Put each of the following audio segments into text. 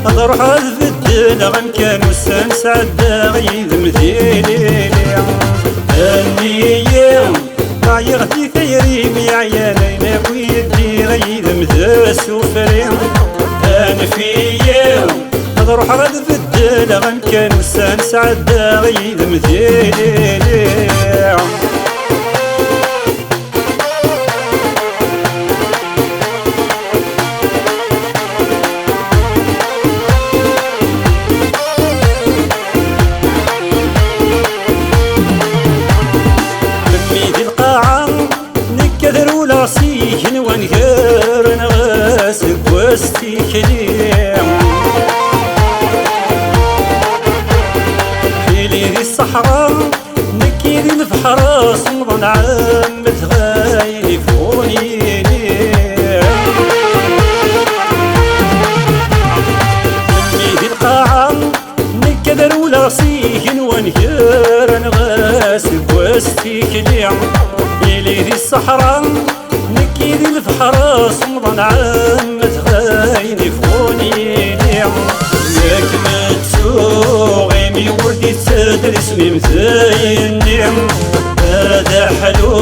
اروح البدل غنكان وسان سعدا غيد مديني النية عايغ في ثيري ميعيانينا ويدي غيد مداس وفريم انا فيا اروح البدل غنكان وسان سعدا غيد مديني راسيك ونهار نغاسك وستيك ليم حيلي ذي الصحراء نكي ذي البحر صمض عام تغايلي فوني نمي ذي القاعة نكي ذرو راسيك ونهار نغاسك وستيك ليم حيلي ذي الصحراء نكي ذي البحر صمض عام تغايني فوني ياك ما تسوغيمي وردي تدرس مي مزايني هذا حلو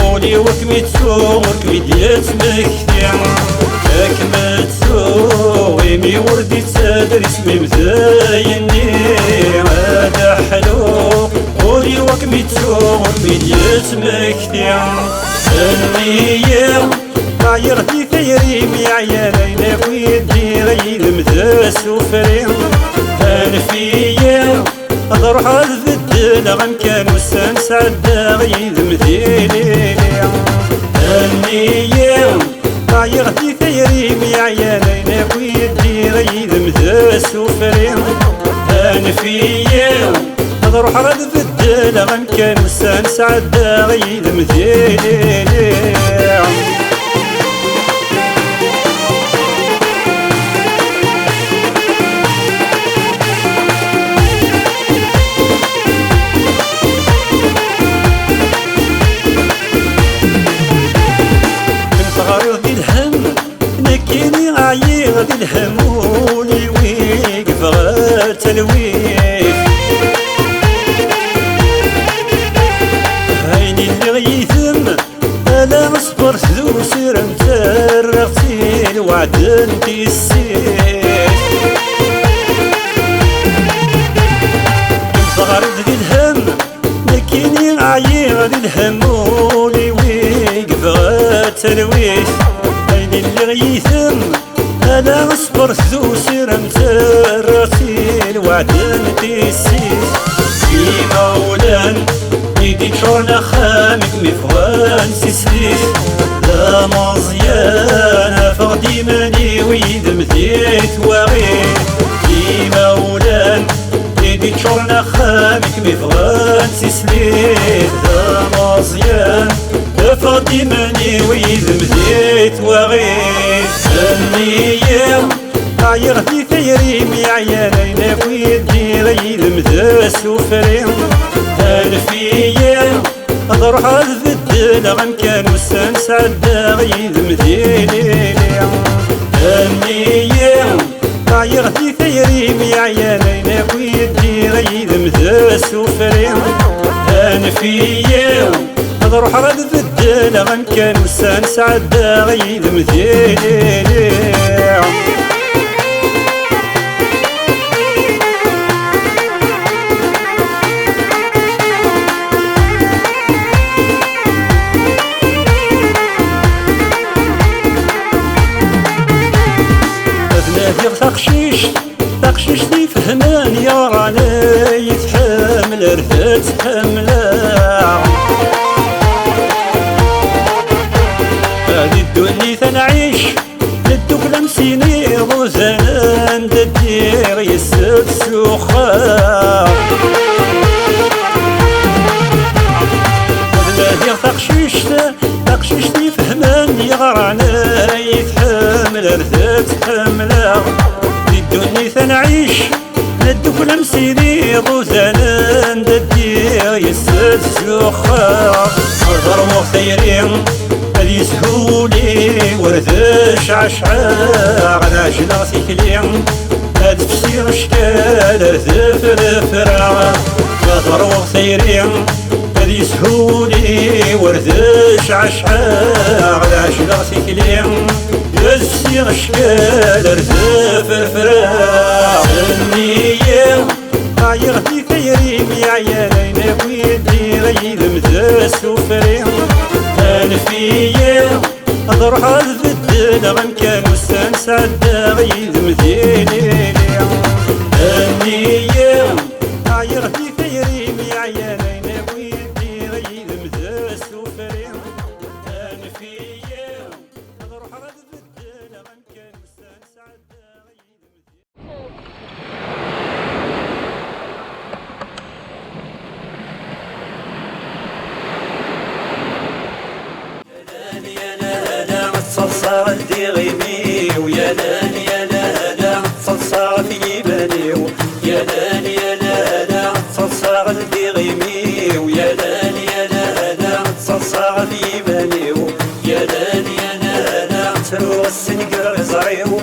غولي وكمي تسوغ وكمي ديات مكتي ياك ما تسوغيمي وردي تدرس مي مزايني هذا حلو غولي وكمي تسوغ وكمي ديات مكتي النية عايغ في ثيري ميعيانينا ويدي غيد مداس وفريم انا فيا اروح البدل غنكان وسان سعدا غيد مديني النية عايغ في ثيري ميعيانينا ويدي غيد مداس وفريم انا فيا اروح البدل غنكان وسان سعدا غيد مديني عايغ ذي الهموني ويقف غاتلويف عيني اللي غيثم انا مصبر ذو سير مترغتي الوعد انتي السيف صغرت ذي الهم لكني عايغ ذي الهموني ويقف غاتلويف عيني اللي غيثم انا اصبر ذو سير متراتي الوعد انتي السيس في مولان يديك شورنا خامك مفوان سيسليس لا مزيانة فغدي ماني ويد مديت واغي في مولان يديك شورنا خامك مفوان سيسليس لا مزيان فغدي ماني ويد مديت واغي النية عايغ في ثيري ميعيانينا ويدي غيد مداس وفريم انا فيا اروح البدل غنكان وسان سعدا غيد مديني النية عايغ في ثيري ميعيانينا ويدي غيد مداس وفريم انا فيا اروح البدل غنكان وسان سعدا غيد مديني أبنادي تقشيش تقشيش دي فهمان يا راني يتحمل رفات حملا هادي الدنيا تنعيش ندوك لمسيني غزلان ددير يسد سخار أبنادي تقشيش دي فهمان يا راني يتحمل رفات حملا في الدنيا تنعيش ندوك لمسيني غزلان ددير يسد سخار نظر مغتيرين هذي سهولي ورداش عشعار عجلة سيكلين شكال ثفرفرا تضرب ثيري هذي سهولي وردش عشعا على عشلا ثكلي يزي شكال ثفرفرا النية غاير في ثيري عيالين ويدي غيد مدى سفري أنفية أضرح الفدل غنكان وستانس عدا غيد مديني النية غاير في ثيري عيالين ويدي غيد مدى سفري أنفية أضرح الفدل غنكان وستانس عدا غيد صلصة عندي غيمي ويا لاني يا لا صلصة في بالي يا لاني يا لا صلصة عندي غيمي ويا لاني يا لا صلصة في بالي يا لاني يا لا تروى السنقر زعيو